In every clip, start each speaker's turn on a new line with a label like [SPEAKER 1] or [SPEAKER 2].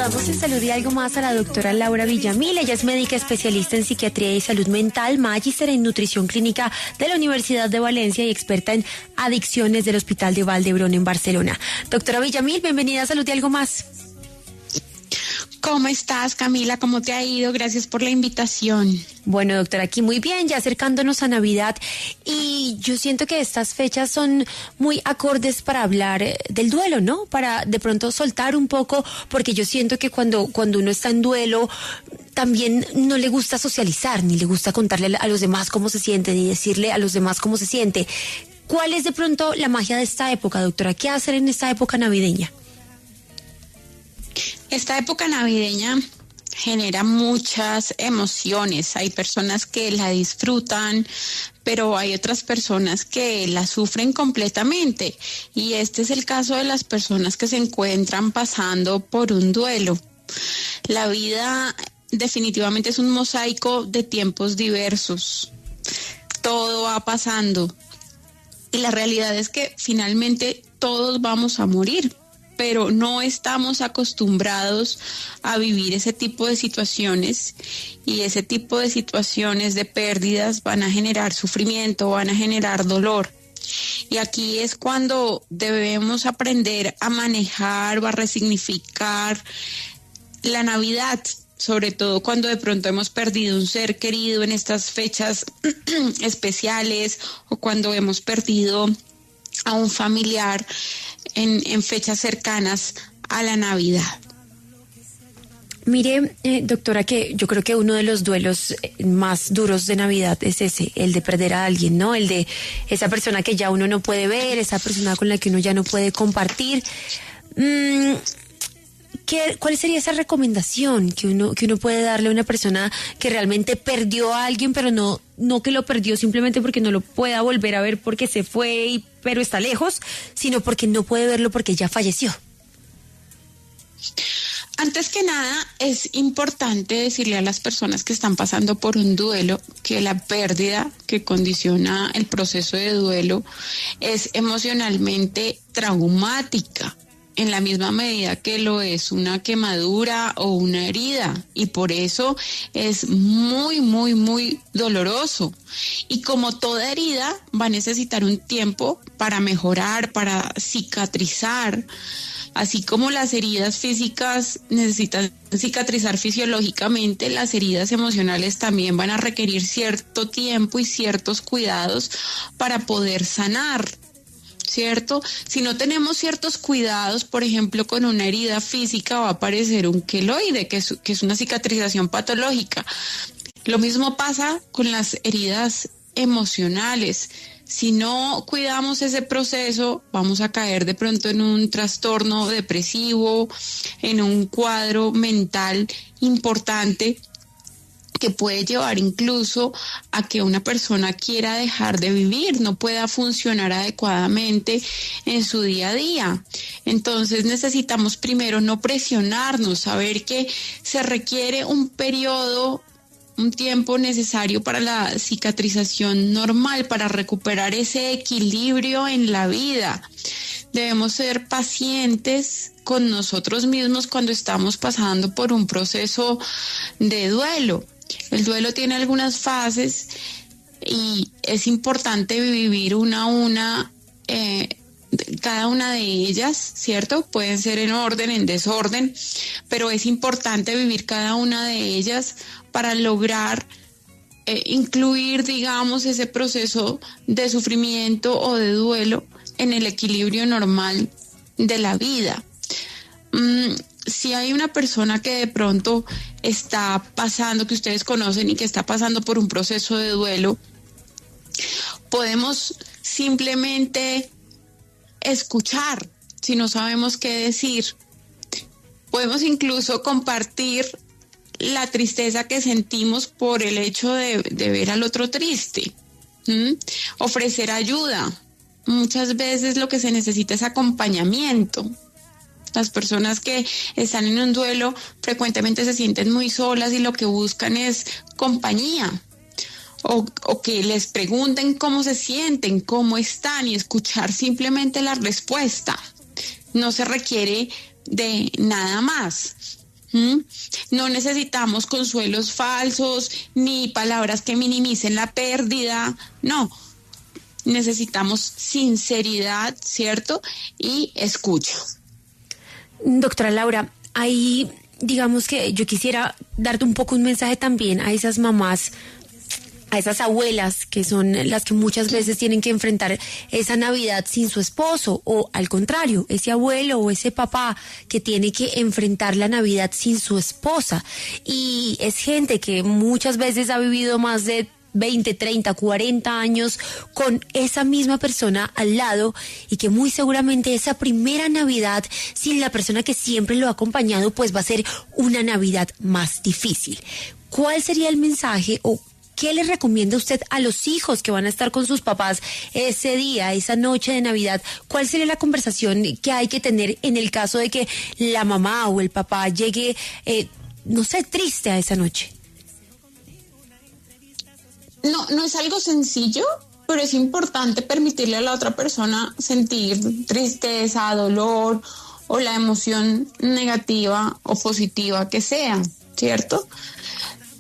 [SPEAKER 1] Saludamos en Salud y Algo Más a la doctora Laura Villamil. Ella es médica especialista en psiquiatría y salud mental, magíster en nutrición clínica de la Universidad de Valencia y experta en adicciones del Hospital de Vall d'Hebron en Barcelona. Doctora Villamil, bienvenida a Salud y Algo Más.
[SPEAKER 2] ¿Cómo estás, Camila? ¿Cómo te ha ido? Gracias por la invitación.
[SPEAKER 1] Bueno, doctora, aquí muy bien, ya acercándonos a Navidad, y yo siento que estas fechas son muy acordes para hablar del duelo, ¿no? Para de pronto soltar un poco, porque yo siento que cuando uno está en duelo, también no le gusta socializar, ni le gusta contarle a los demás cómo se siente, ni decirle a los demás cómo se siente. ¿Cuál es de pronto la magia de esta época, doctora? ¿Qué hacer en esta época navideña?
[SPEAKER 2] Esta época navideña genera muchas emociones. Hay personas que la disfrutan, pero hay otras personas que la sufren completamente. Y este es el caso de las personas que se encuentran pasando por un duelo. La vida definitivamente es un mosaico de tiempos diversos. Todo va pasando. Y la realidad es que finalmente todos vamos a morir, pero no estamos acostumbrados a vivir ese tipo de situaciones, y ese tipo de situaciones de pérdidas van a generar sufrimiento, van a generar dolor. Y aquí es cuando debemos aprender a manejar o a resignificar la Navidad, sobre todo cuando de pronto hemos perdido un ser querido en estas fechas especiales, o cuando hemos perdido a un familiar en fechas cercanas a la Navidad.
[SPEAKER 1] Mire, doctora, que yo creo que uno de los duelos más duros de Navidad es ese, el de perder a alguien, ¿no? El de esa persona que ya uno no puede ver, esa persona con la que uno ya no puede compartir. ¿Cuál sería esa recomendación que uno puede darle a una persona que realmente perdió a alguien, pero no que lo perdió simplemente porque no lo pueda volver a ver porque se fue, pero está lejos, sino porque no puede verlo porque ya falleció?
[SPEAKER 2] Antes que nada, es importante decirle a las personas que están pasando por un duelo que la pérdida que condiciona el proceso de duelo es emocionalmente traumática, en la misma medida que lo es una quemadura o una herida, y por eso es muy, muy, muy doloroso. Y como toda herida, va a necesitar un tiempo para mejorar, para cicatrizar. Así como las heridas físicas necesitan cicatrizar fisiológicamente, las heridas emocionales también van a requerir cierto tiempo y ciertos cuidados para poder sanar, ¿cierto? Si no tenemos ciertos cuidados, por ejemplo, con una herida física va a aparecer un queloide, que es una cicatrización patológica. Lo mismo pasa con las heridas emocionales. Si no cuidamos ese proceso, vamos a caer de pronto en un trastorno depresivo, en un cuadro mental importante que puede llevar incluso a que una persona quiera dejar de vivir, no pueda funcionar adecuadamente en su día a día. Entonces necesitamos primero no presionarnos, saber que se requiere un periodo, un tiempo necesario para la cicatrización normal, para recuperar ese equilibrio en la vida. Debemos ser pacientes con nosotros mismos cuando estamos pasando por un proceso de duelo. El duelo tiene algunas fases y es importante vivir una a una, cada una de ellas, ¿cierto? Pueden ser en orden, en desorden, pero es importante vivir cada una de ellas para lograr incluir, digamos, ese proceso de sufrimiento o de duelo en el equilibrio normal de la vida. Si hay una persona que de pronto está pasando, que ustedes conocen y que está pasando por un proceso de duelo, podemos simplemente escuchar si no sabemos qué decir. Podemos incluso compartir la tristeza que sentimos por el hecho de ver al otro triste. Ofrecer ayuda. Muchas veces lo que se necesita es acompañamiento. Las personas que están en un duelo frecuentemente se sienten muy solas y lo que buscan es compañía, o que les pregunten cómo se sienten, cómo están, y escuchar simplemente la respuesta. No se requiere de nada más. ¿Mm? No necesitamos consuelos falsos ni palabras que minimicen la pérdida, no. Necesitamos sinceridad, ¿cierto? Y escucha.
[SPEAKER 1] Doctora Laura, ahí digamos que yo quisiera darte un poco un mensaje también a esas mamás, a esas abuelas que son las que muchas veces tienen que enfrentar esa Navidad sin su esposo, o al contrario, ese abuelo o ese papá que tiene que enfrentar la Navidad sin su esposa. Y es gente que muchas veces ha vivido más de 20, 30, 40 años con esa misma persona al lado, y que muy seguramente esa primera Navidad sin la persona que siempre lo ha acompañado pues va a ser una Navidad más difícil. ¿Cuál sería el mensaje o qué le recomienda usted a los hijos que van a estar con sus papás ese día, esa noche de Navidad? ¿Cuál sería la conversación que hay que tener en el caso de que la mamá o el papá llegue, no sé, triste a esa noche?
[SPEAKER 2] No es algo sencillo, pero es importante permitirle a la otra persona sentir tristeza, dolor o la emoción negativa o positiva que sea, ¿cierto?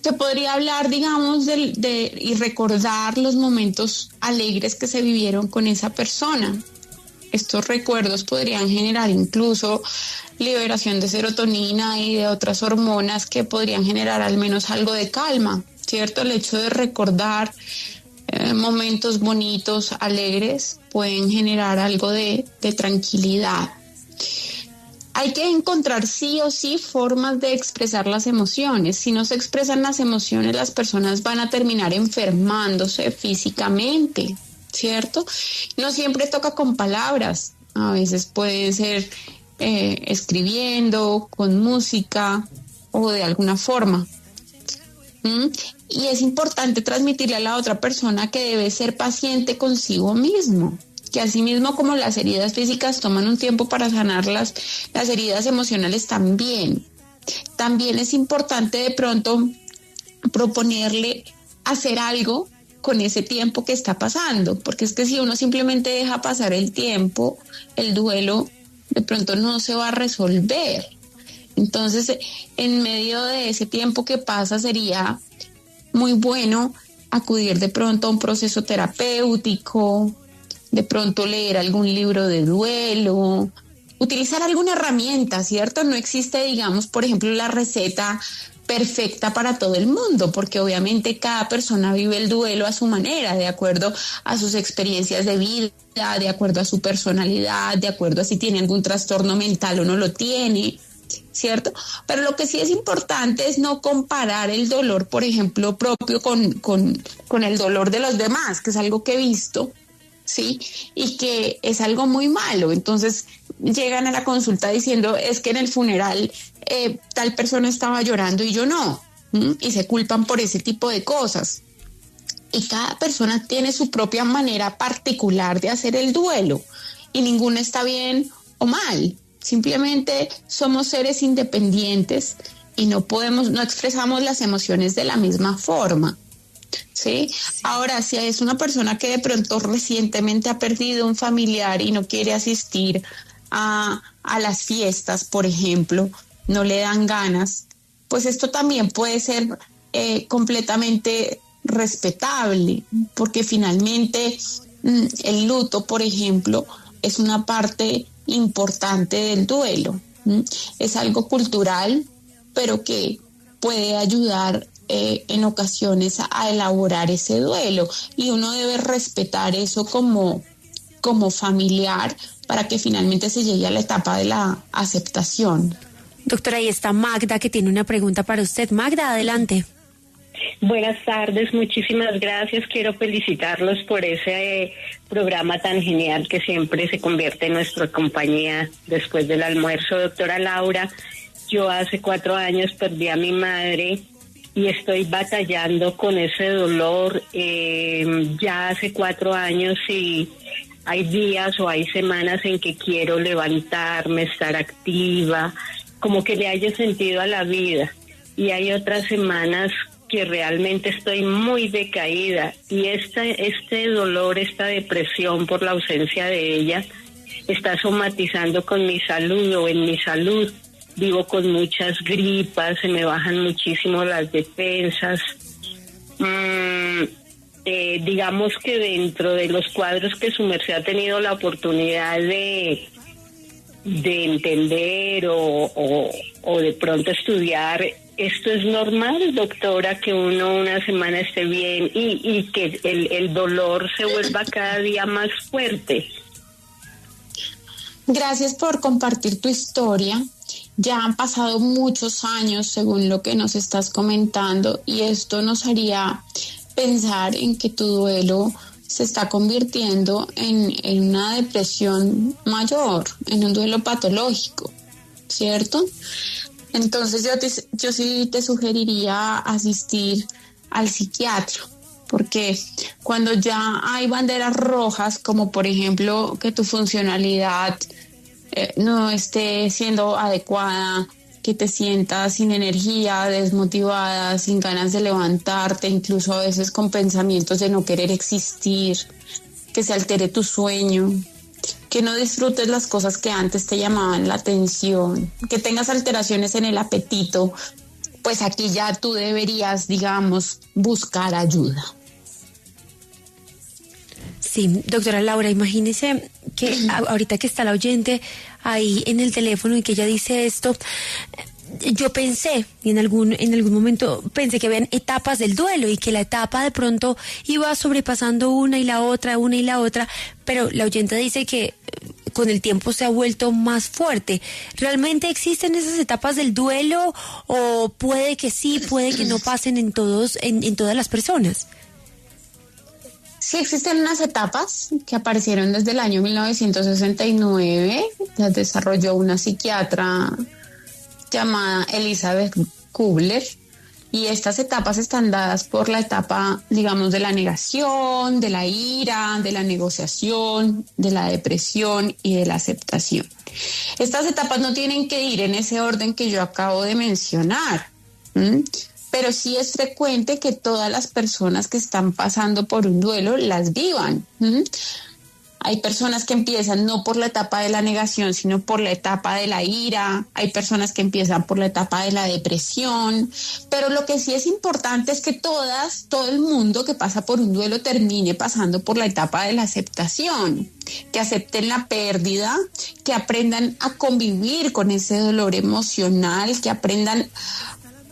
[SPEAKER 2] Se podría hablar, digamos, y recordar los momentos alegres que se vivieron con esa persona. Estos recuerdos podrían generar incluso liberación de serotonina y de otras hormonas que podrían generar al menos algo de calma, ¿cierto? El hecho de recordar momentos bonitos, alegres, pueden generar algo de tranquilidad. Hay que encontrar sí o sí formas de expresar las emociones. Si no se expresan las emociones, las personas van a terminar enfermándose físicamente, ¿cierto? No siempre toca con palabras, a veces puede ser escribiendo, con música o de alguna forma. Y es importante transmitirle a la otra persona que debe ser paciente consigo mismo, que así mismo como las heridas físicas toman un tiempo para sanarlas, las heridas emocionales también. También es importante de pronto proponerle hacer algo con ese tiempo que está pasando, porque es que si uno simplemente deja pasar el tiempo, el duelo de pronto no se va a resolver. Entonces, en medio de ese tiempo que pasa, sería muy bueno acudir de pronto a un proceso terapéutico, de pronto leer algún libro de duelo, utilizar alguna herramienta, ¿cierto? No existe, digamos, por ejemplo, la receta perfecta para todo el mundo, porque obviamente cada persona vive el duelo a su manera, de acuerdo a sus experiencias de vida, de acuerdo a su personalidad, de acuerdo a si tiene algún trastorno mental o no lo tiene, ¿cierto? Pero lo que sí es importante es no comparar el dolor, por ejemplo, propio con el dolor de los demás, que es algo que he visto, ¿sí? Y que es algo muy malo. Entonces llegan a la consulta diciendo, es que en el funeral tal persona estaba llorando y yo no, y se culpan por ese tipo de cosas. Y cada persona tiene su propia manera particular de hacer el duelo, y ninguno está bien o mal. Simplemente somos seres independientes y no expresamos las emociones de la misma forma. ¿Sí? Ahora, si es una persona que de pronto recientemente ha perdido un familiar y no quiere asistir a las fiestas, por ejemplo, no le dan ganas, pues esto también puede ser completamente respetable, porque finalmente el luto, por ejemplo, es una parte importante del duelo. Es algo cultural, pero que puede ayudar en ocasiones a elaborar ese duelo, y uno debe respetar eso como familiar para que finalmente se llegue a la etapa de la aceptación.
[SPEAKER 1] Doctora, ahí está Magda, que tiene una pregunta para usted. Magda, adelante.
[SPEAKER 3] Buenas tardes, muchísimas gracias. Quiero felicitarlos por ese programa tan genial que siempre se convierte en nuestra compañía después del almuerzo. Doctora Laura, yo hace 4 años perdí a mi madre y estoy batallando con ese dolor ya hace 4 años, y hay días o hay semanas en que quiero levantarme, estar activa, como que le haya sentido a la vida, y hay otras semanas que realmente estoy muy decaída, y este dolor, esta depresión por la ausencia de ella está somatizando con mi salud o en mi salud, vivo con muchas gripas, se me bajan muchísimo las defensas. Digamos que dentro de los cuadros que su merced ha tenido la oportunidad de entender o de pronto estudiar, ¿esto es normal, doctora, que uno una semana esté bien y que el dolor se vuelva cada día más fuerte?
[SPEAKER 2] Gracias por compartir tu historia. Ya han pasado muchos años, según lo que nos estás comentando, y esto nos haría pensar en que tu duelo se está convirtiendo en una depresión mayor, en un duelo patológico, ¿cierto? Entonces yo sí te sugeriría asistir al psiquiatra, porque cuando ya hay banderas rojas, como por ejemplo que tu funcionalidad no esté siendo adecuada, que te sientas sin energía, desmotivada, sin ganas de levantarte, incluso a veces con pensamientos de no querer existir, que se altere tu sueño, que no disfrutes las cosas que antes te llamaban la atención, que tengas alteraciones en el apetito, pues aquí ya tú deberías, digamos, buscar ayuda.
[SPEAKER 1] Sí, doctora Laura, imagínese que ahorita que está la oyente ahí en el teléfono y que ella dice esto, yo pensé, y en algún momento pensé que habían etapas del duelo y que la etapa de pronto iba sobrepasando una y la otra, pero la oyente dice que con el tiempo se ha vuelto más fuerte. ¿Realmente existen esas etapas del duelo o puede que sí, puede que no pasen en todas las personas?
[SPEAKER 2] Sí existen unas etapas que aparecieron desde el año 1969, las desarrolló una psiquiatra llamada Elizabeth Kubler, y estas etapas están dadas por la etapa, digamos, de la negación, de la ira, de la negociación, de la depresión y de la aceptación. Estas etapas no tienen que ir en ese orden que yo acabo de mencionar, pero sí es frecuente que todas las personas que están pasando por un duelo las vivan. Hay personas que empiezan no por la etapa de la negación, sino por la etapa de la ira. Hay personas que empiezan por la etapa de la depresión. Pero lo que sí es importante es que todo el mundo que pasa por un duelo termine pasando por la etapa de la aceptación. Que acepten la pérdida, que aprendan a convivir con ese dolor emocional, que aprendan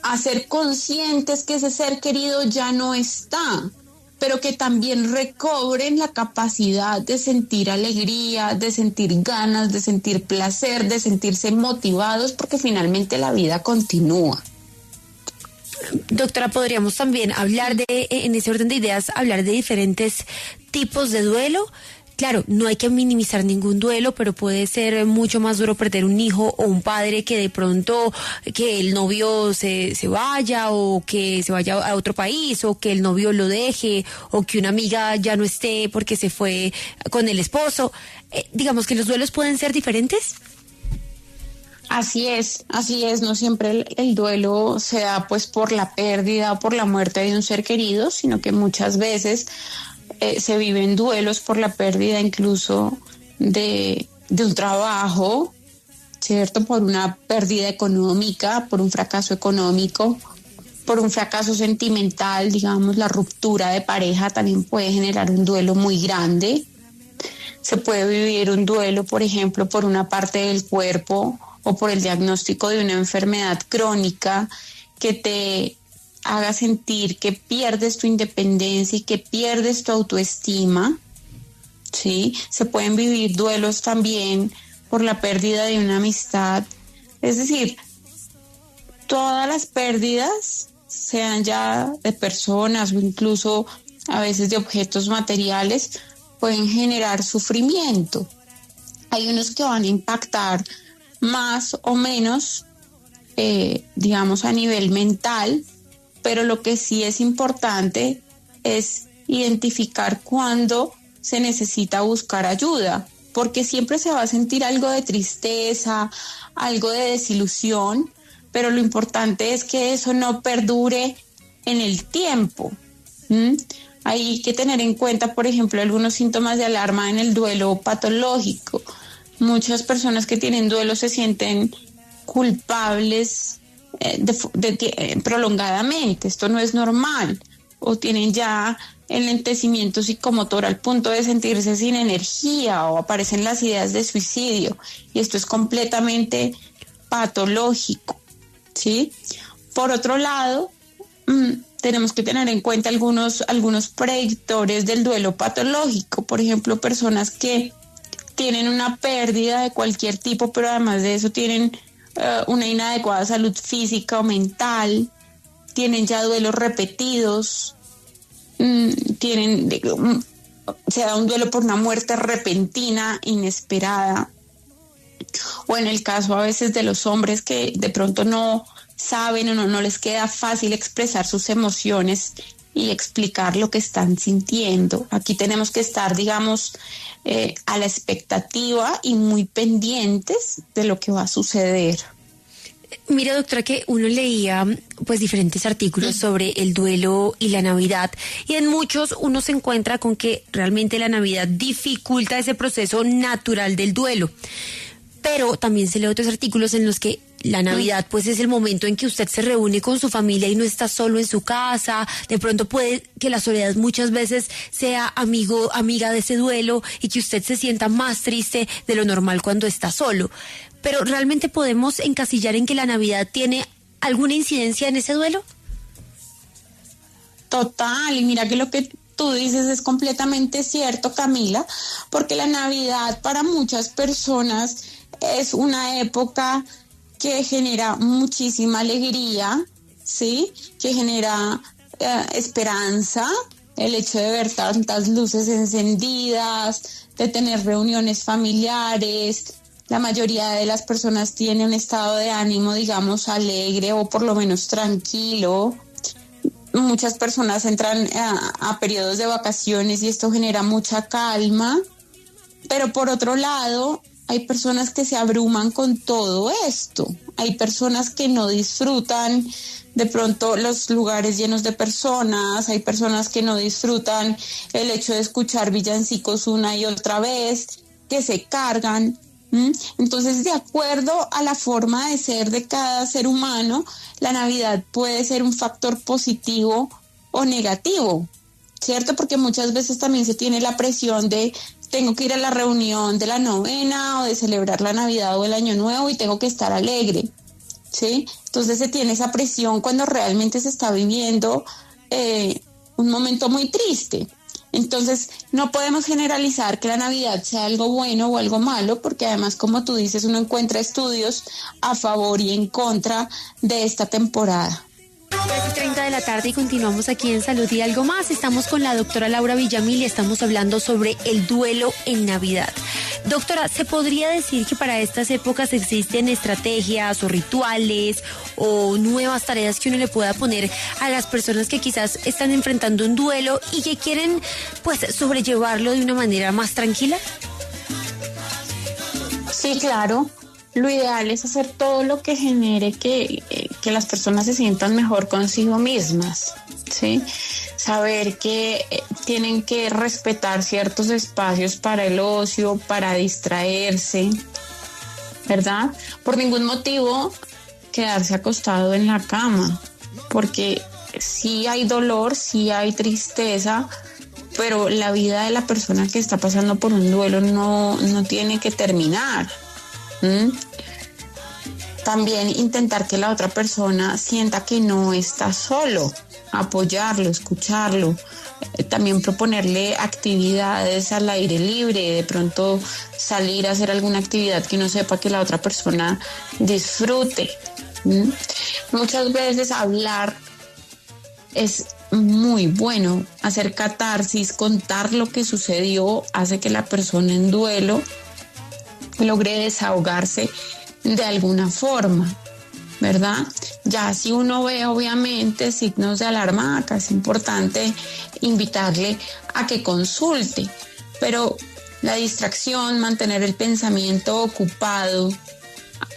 [SPEAKER 2] a ser conscientes que ese ser querido ya no está, pero que también recobren la capacidad de sentir alegría, de sentir ganas, de sentir placer, de sentirse motivados, porque finalmente la vida continúa.
[SPEAKER 1] Doctora, podríamos también hablar en ese orden de ideas, hablar de diferentes tipos de duelo. Claro, no hay que minimizar ningún duelo, pero puede ser mucho más duro perder un hijo o un padre, que de pronto que el novio se vaya, o que se vaya a otro país, o que el novio lo deje, o que una amiga ya no esté porque se fue con el esposo. Digamos que los duelos pueden ser diferentes.
[SPEAKER 2] Así es, no siempre el duelo se da pues por la pérdida o por la muerte de un ser querido, sino que muchas veces se viven duelos por la pérdida incluso de un trabajo, ¿cierto? Por una pérdida económica, por un fracaso económico, por un fracaso sentimental, digamos, la ruptura de pareja también puede generar un duelo muy grande. Se puede vivir un duelo, por ejemplo, por una parte del cuerpo o por el diagnóstico de una enfermedad crónica que te haga sentir que pierdes tu independencia y que pierdes tu autoestima, ¿sí? Se pueden vivir duelos también por la pérdida de una amistad. Es decir, todas las pérdidas, sean ya de personas o incluso a veces de objetos materiales, pueden generar sufrimiento. Hay unos que van a impactar más o menos, digamos, a nivel mental, pero lo que sí es importante es identificar cuándo se necesita buscar ayuda, porque siempre se va a sentir algo de tristeza, algo de desilusión, pero lo importante es que eso no perdure en el tiempo. Hay que tener en cuenta, por ejemplo, algunos síntomas de alarma en el duelo patológico. Muchas personas que tienen duelo se sienten culpables prolongadamente. Esto no es normal. O tienen ya el lentecimiento psicomotor al punto de sentirse sin energía, o aparecen las ideas de suicidio. Y esto es completamente patológico, ¿sí? Por otro lado, tenemos que tener en cuenta algunos predictores del duelo patológico. Por ejemplo, personas que tienen una pérdida de cualquier tipo, pero además de eso tienen una inadecuada salud física o mental, tienen ya duelos repetidos, se da un duelo por una muerte repentina, inesperada, o en el caso a veces de los hombres que de pronto no saben o no les queda fácil expresar sus emociones y explicar lo que están sintiendo. Aquí tenemos que estar, digamos, a la expectativa y muy pendientes de lo que va a suceder.
[SPEAKER 1] Mira, doctora, que uno leía pues diferentes artículos sobre el duelo y la Navidad, y en muchos uno se encuentra con que realmente la Navidad dificulta ese proceso natural del duelo. Pero también se lee otros artículos en los que la Navidad pues es el momento en que usted se reúne con su familia y no está solo en su casa. De pronto puede que la soledad muchas veces sea amiga de ese duelo, y que usted se sienta más triste de lo normal cuando está solo. Pero ¿realmente podemos encasillar en que la Navidad tiene alguna incidencia en ese duelo?
[SPEAKER 2] Total, y mira que lo que tú dices es completamente cierto, Camila, porque la Navidad para muchas personas es una época que genera muchísima alegría, ¿sí? Que genera esperanza, el hecho de ver tantas luces encendidas, de tener reuniones familiares. La mayoría de las personas tiene un estado de ánimo, digamos, alegre o por lo menos tranquilo. Muchas personas entran a periodos de vacaciones y esto genera mucha calma. Pero por otro lado, hay personas que se abruman con todo esto. Hay personas que no disfrutan de pronto los lugares llenos de personas. Hay personas que no disfrutan el hecho de escuchar villancicos una y otra vez, que se cargan. Entonces, de acuerdo a la forma de ser de cada ser humano, la Navidad puede ser un factor positivo o negativo, ¿cierto? Porque muchas veces también se tiene la presión de tengo que ir a la reunión de la novena o de celebrar la Navidad o el Año Nuevo y tengo que estar alegre, ¿sí? Entonces se tiene esa presión cuando realmente se está viviendo un momento muy triste. Entonces, no podemos generalizar que la Navidad sea algo bueno o algo malo, porque además, como tú dices, uno encuentra estudios a favor y en contra de esta temporada.
[SPEAKER 1] 3:30 de la tarde y continuamos aquí en Salud y Algo Más. Estamos con la doctora Laura Villamil y estamos hablando sobre el duelo en Navidad. Doctora, ¿se podría decir que para estas épocas existen estrategias o rituales o nuevas tareas que uno le pueda poner a las personas que quizás están enfrentando un duelo y que quieren pues sobrellevarlo de una manera más tranquila?
[SPEAKER 2] Sí, claro. Lo ideal es hacer todo lo que genere que las personas se sientan mejor consigo mismas, ¿sí? Saber que tienen que respetar ciertos espacios para el ocio, para distraerse, ¿verdad? Por ningún motivo quedarse acostado en la cama, porque sí hay dolor, sí hay tristeza, pero la vida de la persona que está pasando por un duelo no tiene que terminar. También intentar que la otra persona sienta que no está solo, apoyarlo, escucharlo, también proponerle actividades al aire libre, de pronto salir a hacer alguna actividad que uno sepa que la otra persona disfrute. Muchas veces hablar es muy bueno, hacer catarsis, contar lo que sucedió, hace que la persona en duelo logre desahogarse de alguna forma, ¿verdad? Ya si uno ve obviamente signos de alarma, acá es importante invitarle a que consulte, pero la distracción, mantener el pensamiento ocupado,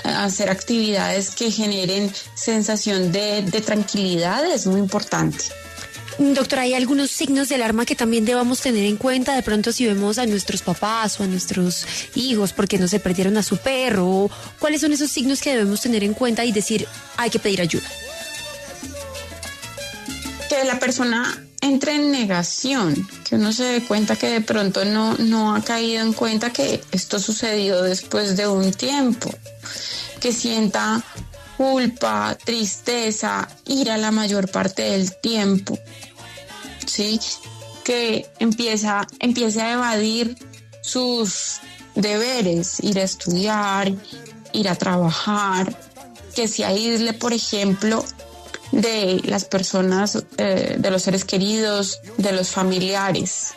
[SPEAKER 2] hacer actividades que generen sensación de tranquilidad es muy importante.
[SPEAKER 1] Doctora, ¿hay algunos signos de alarma que también debamos tener en cuenta? De pronto si vemos a nuestros papás o a nuestros hijos porque no se perdieron a su perro, ¿cuáles son esos signos que debemos tener en cuenta y decir hay que pedir ayuda?
[SPEAKER 2] Que la persona entre en negación, que uno se dé cuenta que de pronto no ha caído en cuenta que esto sucedió después de un tiempo, que sienta culpa, tristeza, ira la mayor parte del tiempo, ¿sí? Que empiece a evadir sus deberes, ir a estudiar, ir a trabajar, que se aísle, por ejemplo, de las personas, de los seres queridos, de los familiares,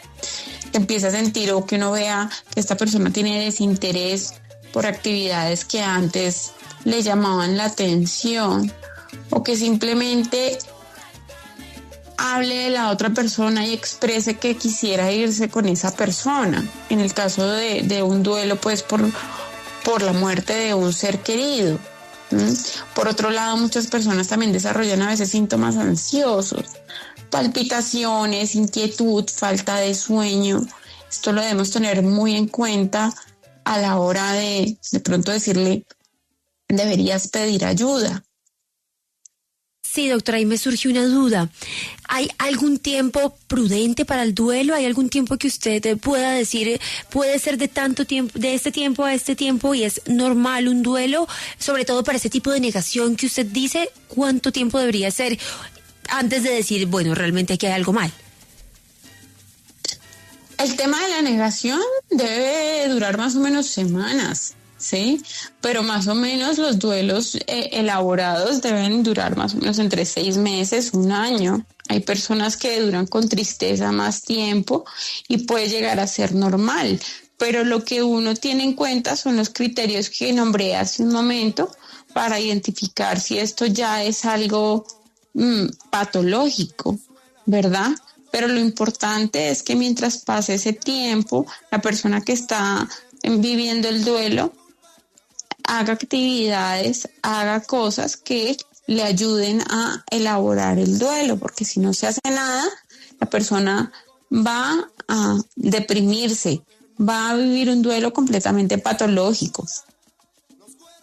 [SPEAKER 2] que empiece a sentir o que uno vea que esta persona tiene desinterés por actividades que antes le llamaban la atención, o que simplemente hable de la otra persona y exprese que quisiera irse con esa persona. En el caso de un duelo, pues por la muerte de un ser querido. Por otro lado, muchas personas también desarrollan a veces síntomas ansiosos, palpitaciones, inquietud, falta de sueño. Esto lo debemos tener muy en cuenta a la hora de pronto decirle, deberías pedir ayuda.
[SPEAKER 1] Sí, doctora, ahí me surge una duda. ¿Hay algún tiempo prudente para el duelo? ¿Hay algún tiempo que usted pueda decir, puede ser de tanto tiempo, de este tiempo a este tiempo y es normal un duelo? Sobre todo para ese tipo de negación que usted dice, ¿cuánto tiempo debería ser antes de decir, bueno, realmente aquí hay algo mal?
[SPEAKER 2] El tema de la negación debe durar más o menos semanas, ¿sí? Pero más o menos los duelos elaborados deben durar más o menos entre 6 meses, 1 año. Hay personas que duran con tristeza más tiempo y puede llegar a ser normal, pero lo que uno tiene en cuenta son los criterios que nombré hace un momento para identificar si esto ya es algo patológico, ¿verdad? Pero lo importante es que mientras pase ese tiempo, la persona que está viviendo el duelo haga actividades, haga cosas que le ayuden a elaborar el duelo, porque si no se hace nada, la persona va a deprimirse, va a vivir un duelo completamente patológico.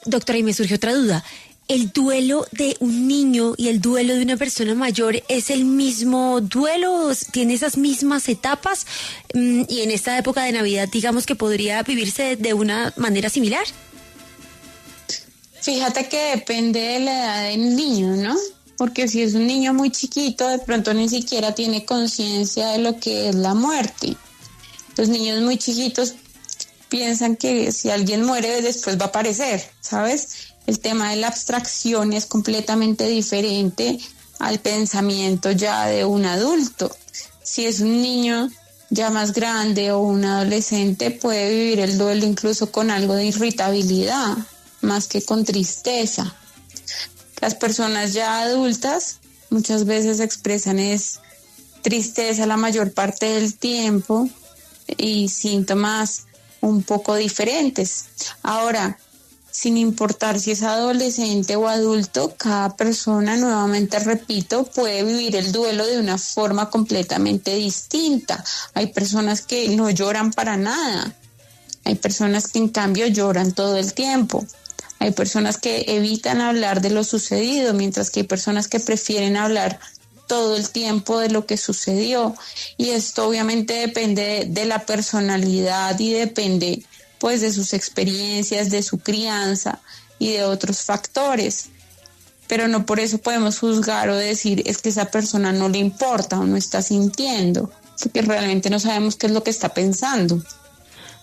[SPEAKER 1] Doctora, y me surge otra duda. ¿El duelo de un niño y el duelo de una persona mayor es el mismo duelo? ¿Tiene esas mismas etapas? Y en esta época de Navidad, digamos que podría vivirse de una manera similar.
[SPEAKER 2] Fíjate que depende de la edad del niño, ¿no? Porque si es un niño muy chiquito, de pronto ni siquiera tiene conciencia de lo que es la muerte. Los niños muy chiquitos piensan que si alguien muere, después va a aparecer, ¿sabes? El tema de la abstracción es completamente diferente al pensamiento ya de un adulto. Si es un niño ya más grande o un adolescente, puede vivir el duelo incluso con algo de irritabilidad, más que con tristeza. Las personas ya adultas muchas veces expresan tristeza la mayor parte del tiempo y síntomas un poco diferentes. Ahora, sin importar si es adolescente o adulto, cada persona, nuevamente repito, puede vivir el duelo de una forma completamente distinta. Hay personas que no lloran para nada. Hay personas que en cambio lloran todo el tiempo. Hay personas que evitan hablar de lo sucedido, mientras que hay personas que prefieren hablar todo el tiempo de lo que sucedió. Y esto obviamente depende de la personalidad y depende pues de sus experiencias, de su crianza y de otros factores. Pero no por eso podemos juzgar o decir es que esa persona no le importa o no está sintiendo, porque realmente no sabemos qué es lo que está pensando.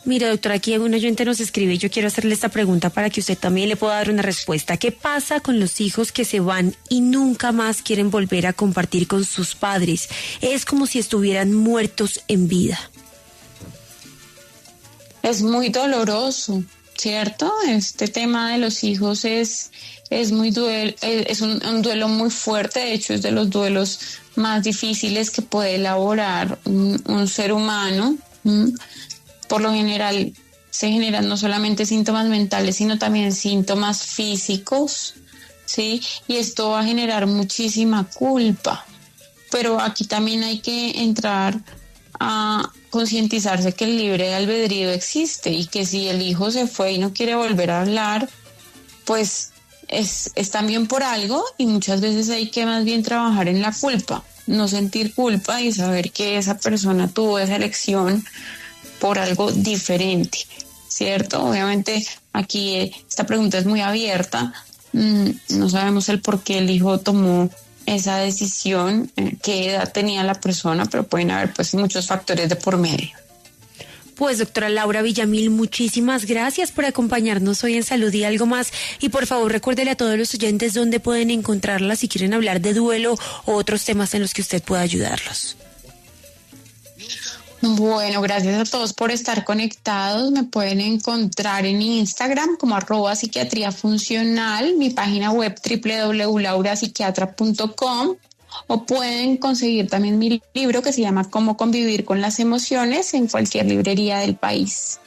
[SPEAKER 1] Mira, doctora, aquí un oyente nos escribe y yo quiero hacerle esta pregunta para que usted también le pueda dar una respuesta. ¿Qué pasa con los hijos que se van y nunca más quieren volver a compartir con sus padres? Es como si estuvieran muertos en vida.
[SPEAKER 2] Es muy doloroso, ¿cierto? Este tema de los hijos es muy un duelo muy fuerte. De hecho, es de los duelos más difíciles que puede elaborar un ser humano. Por lo general se generan no solamente síntomas mentales, sino también síntomas físicos, ¿sí? Y esto va a generar muchísima culpa, pero aquí también hay que entrar a concientizarse que el libre albedrío existe y que si el hijo se fue y no quiere volver a hablar, pues es también por algo, y muchas veces hay que más bien trabajar en la culpa, no sentir culpa y saber que esa persona tuvo esa elección por algo diferente, ¿cierto? Obviamente aquí esta pregunta es muy abierta, no sabemos el por qué el hijo tomó esa decisión, qué edad tenía la persona, pero pueden haber pues muchos factores de por medio.
[SPEAKER 1] Pues doctora Laura Villamil, muchísimas gracias por acompañarnos hoy en Salud y Algo Más. Y por favor recuérdele a todos los oyentes dónde pueden encontrarla si quieren hablar de duelo o otros temas en los que usted pueda ayudarlos.
[SPEAKER 2] Bueno, gracias a todos por estar conectados. Me pueden encontrar en Instagram como @psiquiatriafuncional, mi página web www.laurapsiquiatra.com, o pueden conseguir también mi libro que se llama Cómo convivir con las emociones en cualquier librería del país.